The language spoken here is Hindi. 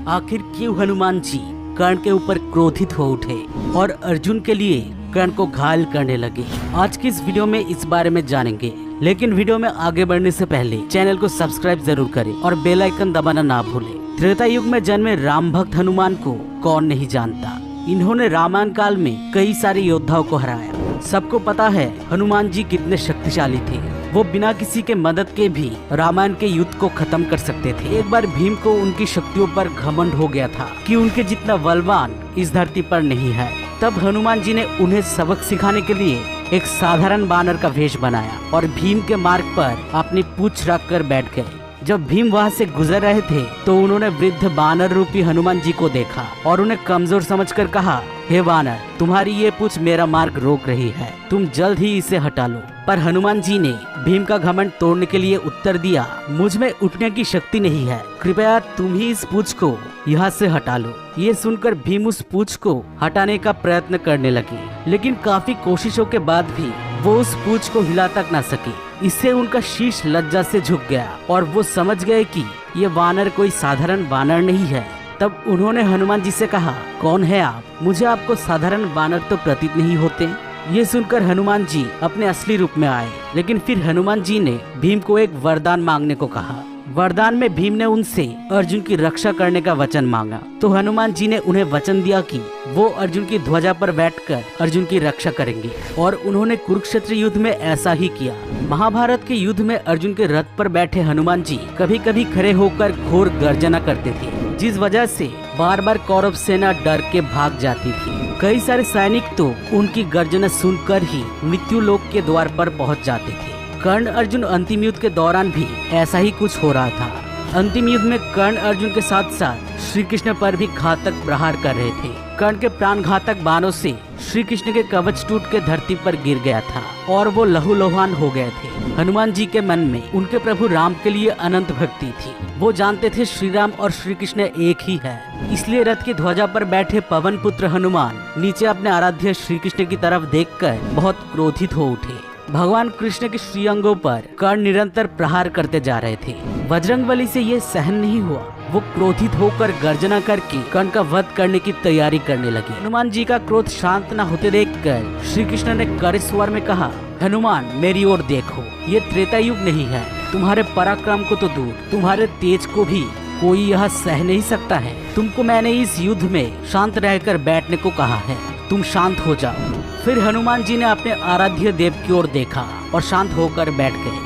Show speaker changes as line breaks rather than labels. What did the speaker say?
आखिर क्यों हनुमान जी कर्ण के ऊपर क्रोधित हो उठे और अर्जुन के लिए कर्ण को घायल करने लगे। आज की इस वीडियो में इस बारे में जानेंगे, लेकिन वीडियो में आगे बढ़ने से पहले चैनल को सब्सक्राइब जरूर करें और बेल आइकन दबाना ना भूलें। त्रेता युग में जन्मे राम भक्त हनुमान को कौन नहीं जानता। इन्होंने रामायण काल में कई सारे योद्धाओं को हराया। सबको पता है हनुमान जी कितने शक्तिशाली थे। वो बिना किसी के मदद के भी रामायण के युद्ध को खत्म कर सकते थे। एक बार भीम को उनकी शक्तियों पर घमंड हो गया था कि उनके जितना बलवान इस धरती पर नहीं है। तब हनुमान जी ने उन्हें सबक सिखाने के लिए एक साधारण बानर का वेश बनाया और भीम के मार्ग पर अपनी पूंछ रख कर बैठ गए। जब भीम वहाँ से गुजर रहे थे तो उन्होंने वृद्ध बानर रूपी हनुमान जी को देखा और उन्हें कमजोर समझकर कहा, हे बानर, तुम्हारी ये पूंछ मेरा मार्ग रोक रही है, तुम जल्द ही इसे हटा लो। पर हनुमान जी ने भीम का घमंड तोड़ने के लिए उत्तर दिया, मुझ में उठने की शक्ति नहीं है, कृपया तुम ही इस पूंछ को यहाँ से हटा लो। ये सुनकर भीम उस पूंछ को हटाने का प्रयत्न करने लगे, लेकिन काफी कोशिशों के बाद भी वो उस पूंछ को हिला तक न सके। इससे उनका शीश लज्जा से झुक गया और वो समझ गए कि ये वानर कोई साधारण वानर नहीं है। तब उन्होंने हनुमान जी से कहा, कौन है आप? मुझे आपको साधारण वानर तो प्रतीत नहीं होते। ये सुनकर हनुमान जी अपने असली रूप में आए, लेकिन फिर हनुमान जी ने भीम को एक वरदान मांगने को कहा। वरदान में भीम ने उनसे अर्जुन की रक्षा करने का वचन मांगा। तो हनुमान जी ने उन्हें वचन दिया कि वो अर्जुन की ध्वजा पर बैठकर अर्जुन की रक्षा करेंगे, और उन्होंने कुरुक्षेत्र युद्ध में ऐसा ही किया। महाभारत के युद्ध में अर्जुन के रथ पर बैठे हनुमान जी कभी कभी खड़े होकर घोर गर्जना करते थे, जिस वजह से बार बार कौरव सेना डर के भाग जाती थी। कई सारे सैनिक तो उनकी गर्जना सुनकर ही मृत्यु लोक के द्वार पर पहुंच जाते थे। कर्ण अर्जुन अंतिम युद्ध के दौरान भी ऐसा ही कुछ हो रहा था। अंतिम युद्ध में कर्ण अर्जुन के साथ साथ श्री कृष्ण पर भी घातक प्रहार कर रहे थे। कर्ण के प्राण घातक बाणों से श्री कृष्ण के कवच टूट के धरती पर गिर गया था और वो लहूलुहान हो गए थे। हनुमान जी के मन में उनके प्रभु राम के लिए अनंत भक्ति थी। वो जानते थे श्री राम और श्री कृष्ण एक ही है, इसलिए रथ की ध्वजा पर बैठे पवन पुत्र हनुमान नीचे अपने आराध्य श्री कृष्ण की तरफ देखकर बहुत क्रोधित हो उठे। भगवान कृष्ण के श्रीअंगों पर कर्ण निरंतर प्रहार करते जा रहे थे। बजरंगबली से ये सहन नहीं हुआ। वो क्रोधित होकर गर्जना करके कर्ण का वध करने की तैयारी करने लगे। हनुमान जी का क्रोध शांत न होते देखकर श्री कृष्ण ने कड़े स्वर में कहा, हनुमान, मेरी ओर देखो, ये त्रेता युग नहीं है। तुम्हारे पराक्रम को तो दूर, तुम्हारे तेज को भी कोई यह सह नहीं सकता है। तुमको मैंने इस युद्ध में शांत रहकर बैठने को कहा है, तुम शांत हो जाओ। फिर हनुमान जी ने अपने आराध्य देव की ओर देखा और शांत होकर बैठ गए।